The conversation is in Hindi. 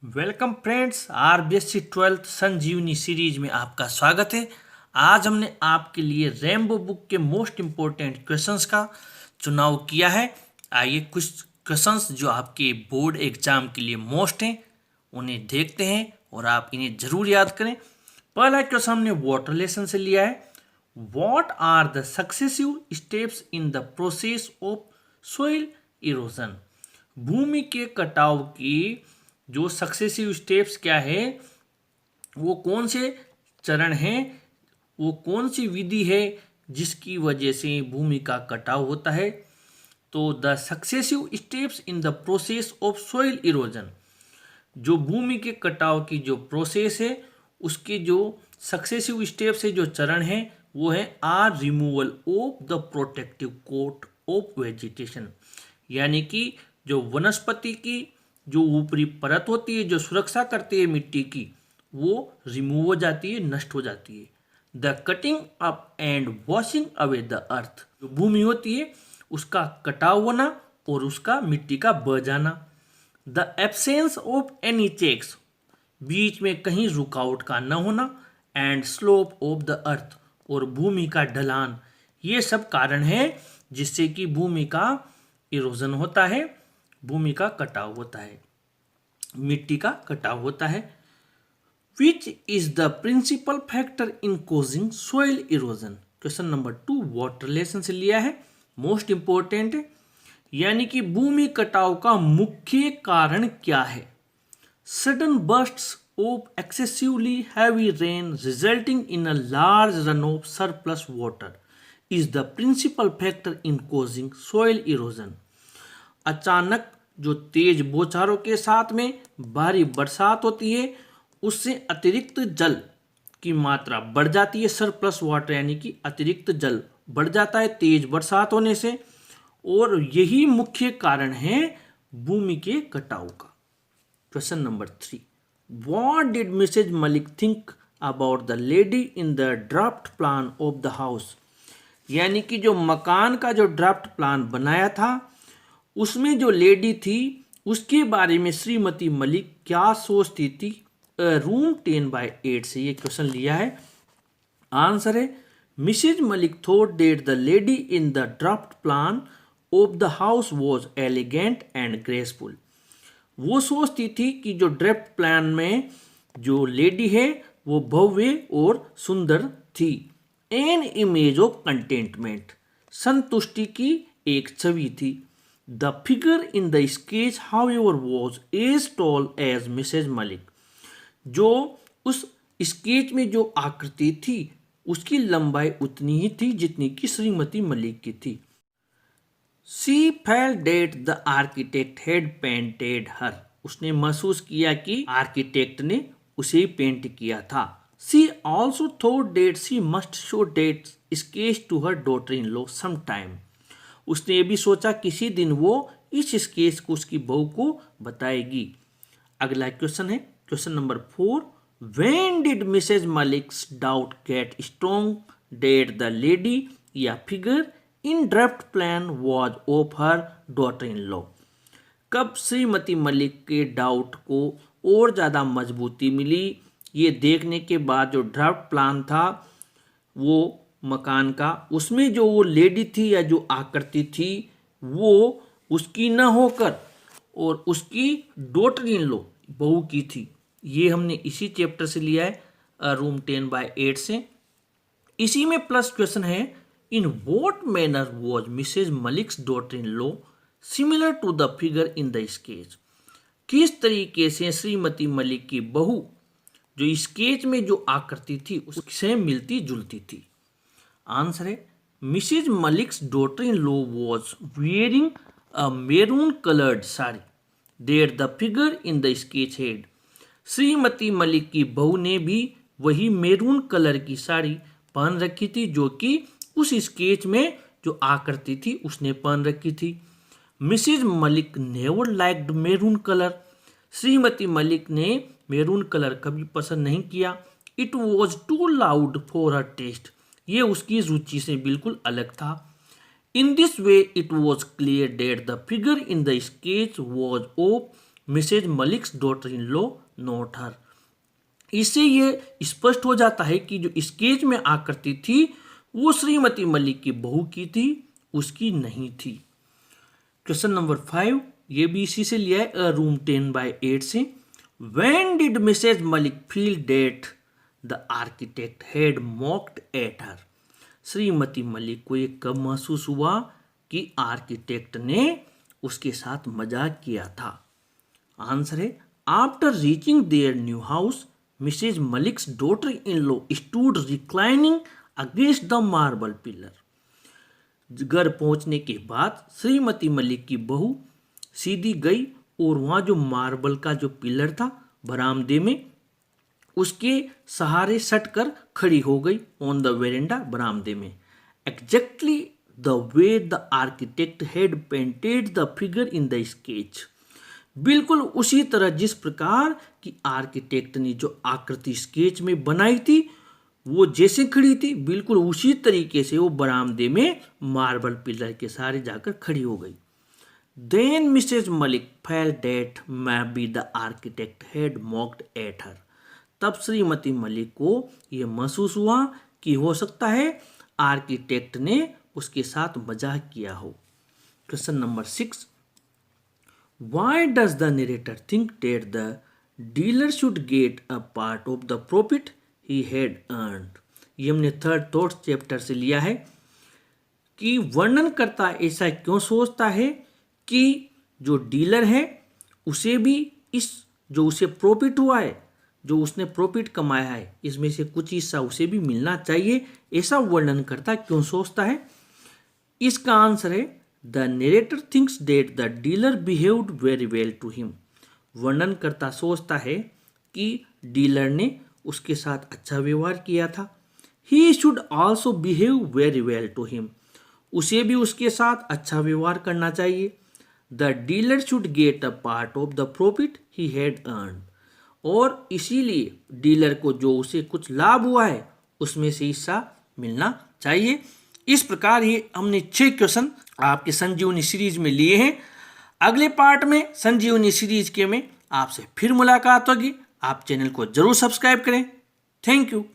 वेलकम फ्रेंड्स, आरबीएससी 12th संजीवनी सीरीज में आपका स्वागत है। आज हमने आपके लिए रेम्बो बुक के मोस्ट इम्पोर्टेंट क्वेश्चंस का चुनाव किया है। आइए कुछ क्वेश्चंस जो आपके बोर्ड एग्जाम के लिए मोस्ट हैं उन्हें देखते हैं और आप इन्हें जरूर याद करें। पहला क्वेश्चन हमने वाटर लेसन से लिया है। What are the successive steps in the process of soil erosion? भूमि के कटाव की जो सक्सेसिव स्टेप्स क्या है, वो कौन से चरण हैं, वो कौन सी विधि है जिसकी वजह से भूमि का कटाव होता है। तो the successive steps in the process of soil erosion, जो भूमि के कटाव की जो प्रोसेस है उसके जो सक्सेसिव स्टेप्स है, जो चरण है, वो है are removal of the protective coat of vegetation, यानी कि जो वनस्पति की जो ऊपरी परत होती है जो सुरक्षा करती है मिट्टी की, वो रिमूव हो जाती है, नष्ट हो जाती है। The cutting up and washing away the earth, जो भूमि होती है उसका कटाव होना और उसका मिट्टी का बह जाना। The absence of any checks, बीच में कहीं रुकावट का न होना। And slope of the earth, और भूमि का ढलान। ये सब कारण है जिससे कि भूमि का इरोजन होता है, भूमि का कटाव होता है, मिट्टी का कटाव होता है। Which is the principal factor in causing soil erosion? Question number 2 water lesson से लिया है, मोस्ट इंपोर्टेंट है। यानी कि भूमि कटाव का मुख्य कारण क्या है? Sudden bursts of excessively heavy rain resulting in a large run off surplus water is the principal factor in causing soil erosion. अचानक जो तेज बौछारों के साथ में भारी बरसात होती है, उससे अतिरिक्त जल की मात्रा बढ़ जाती है। सरप्लस वाटर यानी कि अतिरिक्त जल बढ़ जाता है तेज बरसात होने से, और यही मुख्य कारण है भूमि के कटाव का। Question number 3, what did Mrs Malik think about the lady in the draft plan of the house? यानी कि जो मकान का जो ड्राफ्ट प्लान बनाया था उसमें जो लेडी थी उसके बारे में श्रीमती मलिक क्या सोचती थी? रूम 10/8 से ये क्वेश्चन लिया है। आंसर है Mrs Malik thought that the lady in the draft plan of the house was elegant and graceful. वो सोचती थी कि जो ड्राफ्ट प्लान में जो लेडी है वो भव्य और सुंदर थी। एन इमेज ऑफ कंटेंटमेंट, संतुष्टि की एक छवि थी। The figure in the sketch, however, was as tall as Mrs. Malik. जो उस स्केच में जो आकृति थी उसकी लंबाई उतनी ही थी जितनी कि श्रीमती मलिक की थी। She felt that the architect had painted her. उसने महसूस किया कि आर्किटेक्ट ने उसे पेंट किया था। She also thought that she must show that sketch to her daughter-in-law sometime. उसने ये भी सोचा किसी दिन वो इस स्केच को उसकी बहू को बताएगी। अगला क्वेश्चन है question number 4, when did Mrs Malik's doubt get strong that the lady या figure in draft plan was of her daughter in law? कब श्रीमती मलिक के डाउट को और ज़्यादा मजबूती मिली? ये देखने के बाद जो ड्राफ्ट प्लान था वो मकान का, उसमें जो वो लेडी थी या जो आकृति थी वो उसकी न होकर और उसकी डॉटर इन लॉ बहू की थी। ये हमने इसी चैप्टर से लिया है, रूम 10/8 से। इसी में प्लस क्वेश्चन है, in what manner was Mrs Malik's daughter in law similar to the figure in the sketch? किस तरीके से श्रीमती मलिक की बहू जो स्केच में जो आकृति थी उससे मिलती जुलती थी? आंसर है Mrs Malik's daughter in law was wearing a maroon coloured sari there the figure in the sketch had. श्रीमती मलिक की बहू ने भी वही मैरून कलर की साड़ी पहन रखी थी जो कि उस स्केच में जो आकृति थी उसने पहन रखी थी। Mrs Malik never liked maroon colour. Shrimati Malik ने मैरून कलर कभी पसंद नहीं किया। It was too loud for her taste. ये उसकी रुचि से बिल्कुल अलग था। In this way it was clear that the figure in the sketch was of Mrs Malik's daughter in law not her. इससे ये स्पष्ट हो जाता है कि जो स्केच में आकृति थी वो श्रीमती मलिक की बहू की थी, उसकी नहीं थी। क्वेश्चन नंबर 5, ये भी इसी से लिया है, अ रूम 10/8 से। When did Mrs Malik feel that the architect had mocked at her. श्रीमती मलिक को ये कब महसूस हुआ कि आर्किटेक्ट ने उसके साथ मजाक किया था। आंसर है, after reaching their new house Mrs Malik's daughter in law stood reclining against the marble pillar. घर पहुंचने के बाद श्रीमती मलिक की बहू सीधी गई और वहां जो मार्बल का जो पिलर था बरामदे में, उसके सहारे सटकर खड़ी हो गई ऑन द वेरेंडा, बरामदे में। Exactly the way the architect had painted the figure in the sketch. बिल्कुल उसी तरह जिस प्रकार की आर्किटेक्ट ने जो आकृति स्केच में बनाई थी, वो जैसे खड़ी थी बिल्कुल उसी तरीके से वो बरामदे में मार्बल पिलर के सहारे जाकर खड़ी हो गई। Then Mrs Malik felt that maybe the architect had mocked at her. तब श्रीमती मलिक को यह महसूस हुआ कि हो सकता है आर्किटेक्ट ने उसके साथ मजाक किया हो। Question number 6, Why does the narrator think that the dealer should get a part of the profit he had earned? ये हमने थर्ड थॉट्स चैप्टर से लिया है कि वर्णनकर्ता ऐसा क्यों सोचता है कि जो डीलर है उसे भी इस जो उसे प्रॉफिट हुआ है, जो उसने प्रॉफिट कमाया है, इसमें से कुछ हिस्सा उसे भी मिलना चाहिए, ऐसा वर्णनकर्ता क्यों सोचता है। इसका आंसर है, the narrator thinks that the dealer behaved very well to him. वर्णनकर्ता सोचता है कि डीलर ने उसके साथ अच्छा व्यवहार किया था। He should also behave very well to him. उसे भी उसके साथ अच्छा व्यवहार करना चाहिए। The dealer should get a part of the profit he had earned. और इसीलिए डीलर को जो उसे कुछ लाभ हुआ है उसमें से हिस्सा मिलना चाहिए। इस प्रकार ये हमने 6 क्वेश्चन आपके संजीवनी सीरीज में लिए हैं। अगले पार्ट में संजीवनी सीरीज के में आपसे फिर मुलाकात होगी। आप चैनल को जरूर सब्सक्राइब करें। Thank you.